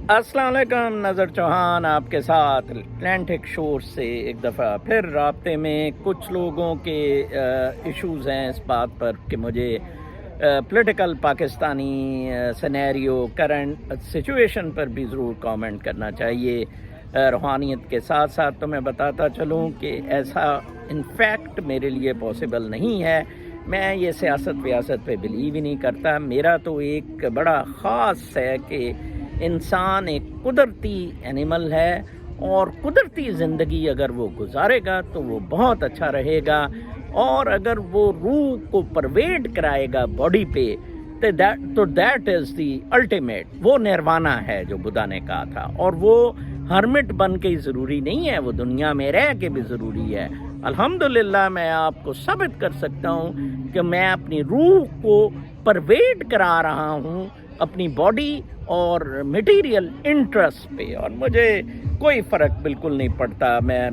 अस्सलाम वालेकुम, नज़र चौहान आपके साथ अटलांटिक शोर से एक दफ़ा फिर राब्ते में। कुछ लोगों के इश्यूज़ हैं इस बात पर कि मुझे political Pakistani scenario current situation पर भी ज़रूर कमेंट करना चाहिए। रूहानियत के साथ साथ तो मैं बताता चलूँ कि ऐसा इनफैक्ट मेरे लिए पॉसिबल नहीं है। मैं ये सियासत वियासत पे बिलीव ही नहीं करता। मेरा तो एक बड़ा ख़ास है कि इंसान एक कुदरती एनिमल है और कुदरती ज़िंदगी अगर वो गुजारेगा तो वो बहुत अच्छा रहेगा, और अगर वो रूह को परवेड कराएगा बॉडी पे तो दैट इज़ दी अल्टीमेट, वो निर्वाणा है जो बुद्धा ने कहा था। और वो हर्मिट बन के ही ज़रूरी नहीं है, वो दुनिया में रह के भी ज़रूरी है। अल्हम्दुलिल्लाह मैं आपको साबित कर सकता हूँ कि मैं अपनी रूह को परवेड करा रहा हूँ अपनी बॉडी और मटेरियल इंटरेस्ट पे, और मुझे कोई फ़र्क बिल्कुल नहीं पड़ता मैं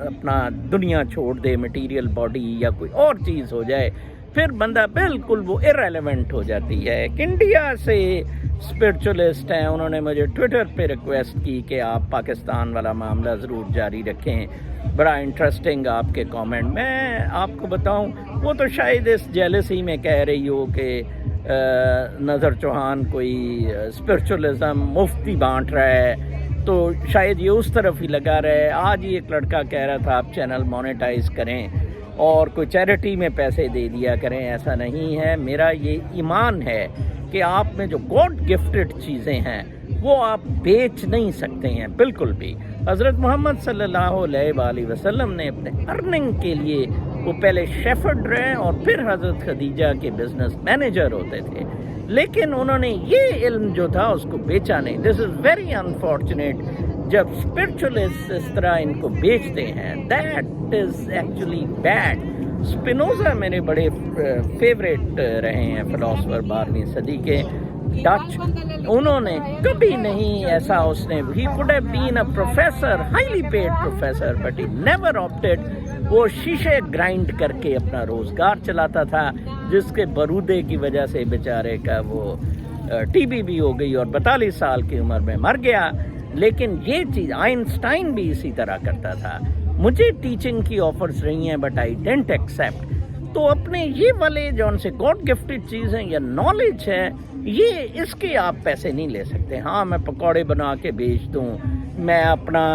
अपना दुनिया छोड़ दे, मटेरियल बॉडी या कोई और चीज़ हो जाए, फिर बंदा बिल्कुल वो इररेलेवेंट हो जाती है। एक इंडिया से स्पिरिचुअलिस्ट हैं, उन्होंने मुझे ट्विटर पे रिक्वेस्ट की कि आप पाकिस्तान वाला मामला ज़रूर जारी रखें। बड़ा इंटरेस्टिंग आपके कमेंट। मैं आपको बताऊं, वो तो शायद इस जेलसी में कह रही हो कि नज़र चौहान कोई स्पिरिचुअलिज्म मुफ्ती बांट रहा है, तो शायद ये उस तरफ ही लगा रहे। आज ही एक लड़का कह रहा था आप चैनल मोनेटाइज करें और कोई चैरिटी में पैसे दे दिया करें। ऐसा नहीं है। मेरा ये ईमान है कि आप में जो गॉड गिफ्टेड चीज़ें हैं वो आप बेच नहीं सकते हैं बिल्कुल भी। हज़रत मोहम्मद सल्लल्लाहु अलैहि वसल्लम ने अपने अर्निंग के लिए वो पहले शेफर्ड रहे और फिर हज़रत खदीजा के बिजनेस मैनेजर होते थे, लेकिन उन्होंने ये इल्म जो था उसको बेचा नहीं। दिस इज़ वेरी अनफॉर्चुनेट जब स्पिरिचुअलिस्ट इस तरह इनको बेचते हैं, that is actually bad. Spinoza मेरे बड़े फेवरेट रहे हैं फिलोसफर 12वीं सदी के, डच। उन्होंने कभी नहीं ऐसा, उसने he could have been a professor, highly paid professor, but he never opted. वो शीशे ग्राइंड करके अपना रोज़गार चलाता था, जिसके बरूदे की वजह से बेचारे का वो टीबी भी हो गई और 42 साल की उम्र में मर गया। लेकिन ये चीज़ आइंस्टाइन भी इसी तरह करता था। मुझे टीचिंग की ऑफर्स रही हैं बट आई डेंट एक्सेप्ट। तो अपने ये वाले जो उनसे गॉड गिफ्टेड चीज़ हैं या नॉलेज है, ये इसके आप पैसे नहीं ले सकते। हाँ, मैं पकौड़े बना के बेच दूँ, मैं अपना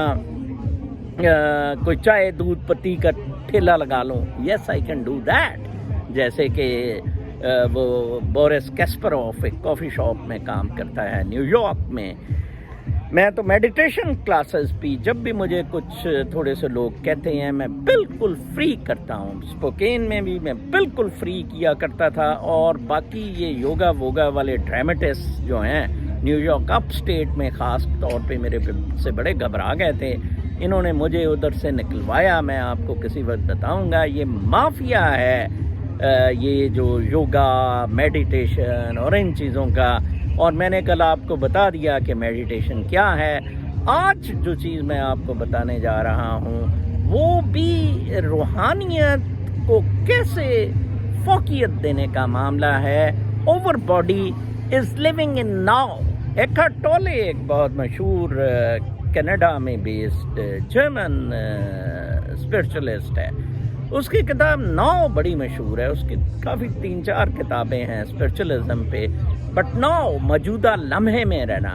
कोई चाय दूध पत्ती का ठेला लगा लूँ, yes I can do that. जैसे कि वो बोरिस कैस्परोफ एक कॉफ़ी शॉप में काम करता है न्यूयॉर्क में। मैं तो मेडिटेशन क्लासेस भी, जब भी मुझे कुछ थोड़े से लोग कहते हैं, मैं बिल्कुल फ्री करता हूँ। स्पोकेन में भी मैं बिल्कुल फ्री किया करता था। और बाकी ये योगा वोगा वाले ड्रामेटिस्ट जो हैं न्यूयॉर्क अप स्टेट में ख़ास तौर पे मेरे से बड़े घबरा गए थे। इन्होंने मुझे उधर से निकलवाया, मैं आपको किसी वक्त बताऊँगा। ये माफिया है ये जो योगा मेडिटेशन और इन चीज़ों का। और मैंने कल आपको बता दिया कि मेडिटेशन क्या है। आज जो चीज़ मैं आपको बताने जा रहा हूँ वो भी रूहानियत को कैसे फोकियत देने का मामला है। Over body is living in now. Eckhart टोले एक बहुत मशहूर कनाडा में बेस्ड जर्मन स्पिरिचुअलिस्ट है। उसकी किताब नाउ बड़ी मशहूर है। उसकी काफ़ी 3-4 किताबें हैं स्पिरिचुअलिज्म पे। बट नाउ मौजूदा लम्हे में रहना,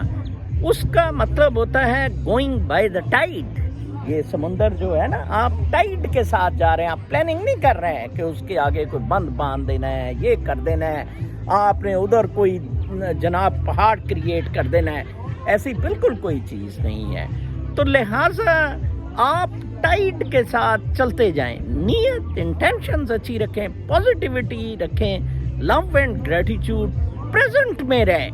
उसका मतलब होता है गोइंग बाय द टाइड। ये समुंदर जो है ना, आप टाइड के साथ जा रहे हैं, आप प्लानिंग नहीं कर रहे हैं कि उसके आगे कोई बंद बांध देना है, ये कर देना है, आपने उधर कोई जनाब पहाड़ क्रिएट कर देना है। ऐसी बिल्कुल कोई चीज़ नहीं है। तो लिहाजा आप टाइड के साथ चलते जाएं, नीयत इंटेंशंस अच्छी रखें, पॉजिटिविटी रखें, लव एंड ग्रेटिट्यूड, प्रेजेंट में रहें।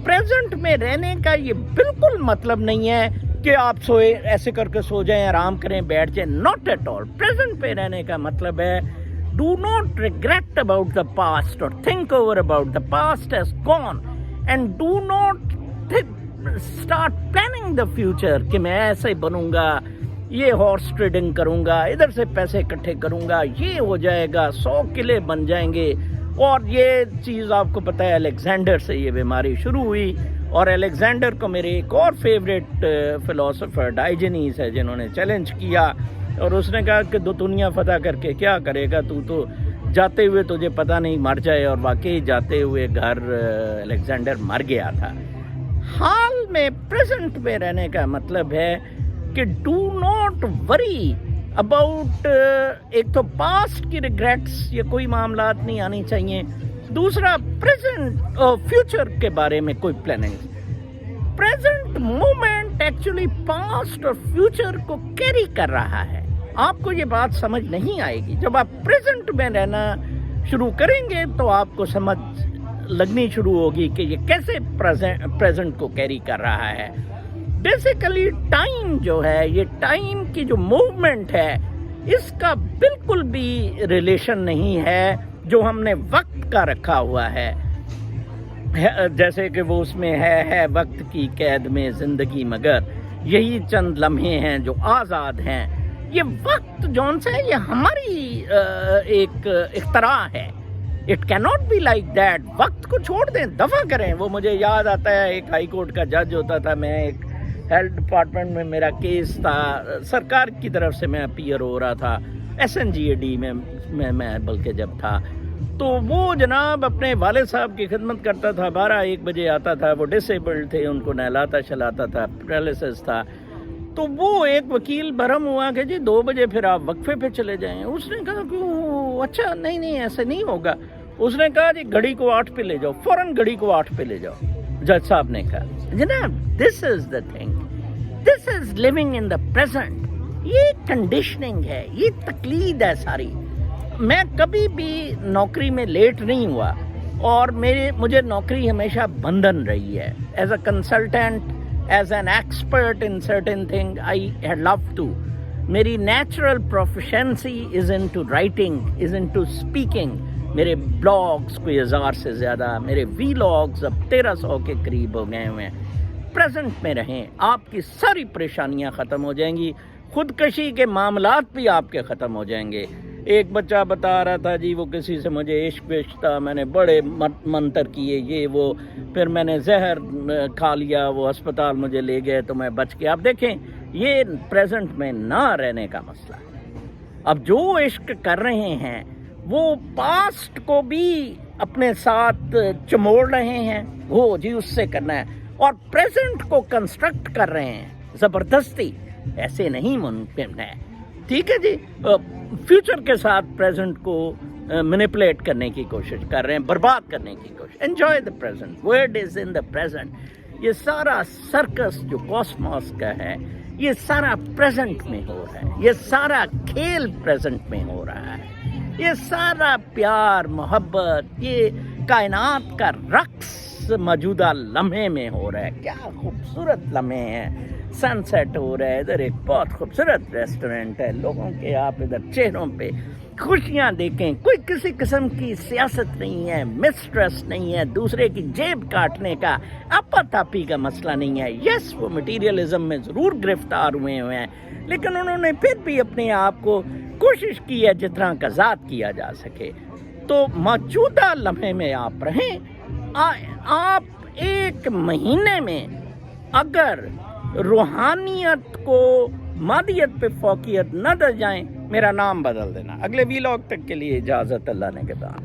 प्रेजेंट में रहने का ये बिल्कुल मतलब नहीं है कि आप सोए ऐसे करके सो जाएं, आराम करें, बैठ जाएं। Not at all. प्रेजेंट पे रहने का मतलब है do not regret about the past और think over about the past has gone, and do not start planning the future कि मैं ऐसे बनूंगा, ये हॉर्स ट्रेडिंग करूंगा, इधर से पैसे इकट्ठे करूंगा, ये हो जाएगा, 100 किले बन जाएंगे। और ये चीज़ आपको पता है अलेक्जेंडर से ये बीमारी शुरू हुई اور الیگزینڈر کو میرے ایک اور فیوریٹ فلاسفر ڈائجنیس ہے جنہوں نے چیلنج کیا اور اس نے کہا کہ دنیا فتح کر کے کیا کرے گا تو جاتے ہوئے تجھے پتہ نہیں مر جائے، اور واقعی جاتے ہوئے گھر الیگزینڈر مر گیا تھا۔ حال میں پریزنٹ میں رہنے کا مطلب ہے کہ ڈو ناٹ وری اباؤٹ، ایک تو پاسٹ کی ریگریٹس یا کوئی معاملات نہیں آنی چاہیے، دوسرا پریزنٹ اور فیوچر کے بارے میں کوئی planning. Present moment actually past اور فیوچر کو کیری کر رہا ہے۔ آپ کو یہ بات سمجھ نہیں آئے گی، جب آپ پریزنٹ میں رہنا شروع کریں گے تو آپ کو سمجھ لگنی شروع ہوگی کہ یہ کیسے پریزنٹ کو کیری کر رہا ہے۔ بیسیکلی ٹائم جو ہے، یہ ٹائم کی جو موومنٹ ہے، اس کا بالکل بھی ریلیشن نہیں ہے جو ہم نے وقت کا رکھا ہوا ہے، جیسے کہ وہ اس میں ہے وقت کی قید میں زندگی مگر یہی چند لمحے ہیں جو آزاد ہیں۔ یہ وقت جون سے ہے، یہ ہماری ایک اختراع ہے۔ اٹ کی ناٹ بی لائک دیٹ۔ وقت کو چھوڑ دیں، دفع کریں۔ وہ مجھے یاد آتا ہے ایک ہائی کورٹ کا جج ہوتا تھا، میں ایک ہیلتھ ڈپارٹمنٹ میں میرا کیس تھا، سرکار کی طرف سے میں اپیئر ہو رہا تھا SNGAD میں بلکہ جب تھا، تو وہ جناب اپنے والد صاحب کی خدمت کرتا تھا، 12-1 بجے آتا تھا، وہ ڈسیبلڈ تھے، ان کو نہلاتا چلاتا تھا، پیرالسس تھا، تو وہ ایک وکیل برہم ہوا کہ جی 2 بجے پھر آپ وقفے پہ چلے جائیں۔ اس نے کہا کہ اچھا نہیں ایسے نہیں ہوگا۔ اس نے کہا جی گھڑی کو 8 پہ لے جاؤ، فوراً گھڑی کو 8 پہ لے جاؤ۔ جج صاحب نے کہا جناب this is the thing, this is living in the present. یہ کنڈیشننگ ہے، یہ تقلید ہے ساری۔ میں کبھی بھی نوکری میں لیٹ نہیں ہوا، اور مجھے نوکری ہمیشہ بندھن رہی ہے۔ As a consultant, as an expert in certain thing, I had love to. میری natural proficiency is into writing, is into speaking. میرے بلاگز کوئی 1000 سے زیادہ، میرے ویلاگز اب 1300 کے قریب ہو گئے ہوئے ہیں۔ پریزنٹ میں رہیں، آپ کی ساری پریشانیاں ختم ہو جائیں گی، خودکشی کے معاملات بھی آپ کے ختم ہو جائیں گے۔ ایک بچہ بتا رہا تھا جی وہ کسی سے مجھے عشق تھا، میں نے بڑے منتر کیے یہ وہ، پھر میں نے زہر کھا لیا، وہ اسپتال مجھے لے گئے تو میں بچ گیا۔ اب دیکھیں یہ پریزنٹ میں نہ رہنے کا مسئلہ ہے۔ اب جو عشق کر رہے ہیں وہ پاسٹ کو بھی اپنے ساتھ چموڑ رہے ہیں، وہ جی اس سے کرنا ہے، اور پریزنٹ کو کنسٹرکٹ کر رہے ہیں زبردستی، ایسے نہیں ممکن ہے۔ ٹھیک ہے جی، فیوچر کے ساتھ پریزنٹ کو مینیپولیٹ کرنے کی کوشش کر رہے ہیں، برباد کرنے کی کوشش۔ Enjoy the present, word is in the present. یہ سارا سرکس جو کاسموس کا ہے، یہ سارا پریزنٹ میں ہو رہا ہے، یہ سارا کھیل پریزنٹ میں ہو رہا ہے، یہ سارا پیار محبت، یہ کائنات کا رقص موجودہ لمحے میں ہو رہا ہے۔ کیا خوبصورت لمحے ہیں، سن سیٹ ہو رہا ہے، ادھر ایک بہت خوبصورت ریسٹورینٹ ہے، لوگوں کے آپ ادھر چہروں پہ خوشیاں دیکھیں، کوئی کسی قسم کی سیاست نہیں ہے، مسٹریس نہیں ہے، دوسرے کی جیب کاٹنے کا، آپا تاپی کا مسئلہ نہیں ہے۔ یس وہ مٹیریلزم میں ضرور گرفتار ہوئے ہیں، لیکن انہوں نے پھر بھی اپنے آپ کو کوشش کی ہے جتنا کا ذات کیا جا سکے۔ تو موجودہ لمحے میں آپ رہیں۔ آپ 1 مہینے میں اگر روحانیت کو مادیت پہ فوقیت نہ دے جائیں، میرا نام بدل دینا۔ اگلے ویلاگ تک کے لیے اجازت، اللہ نے کے دان۔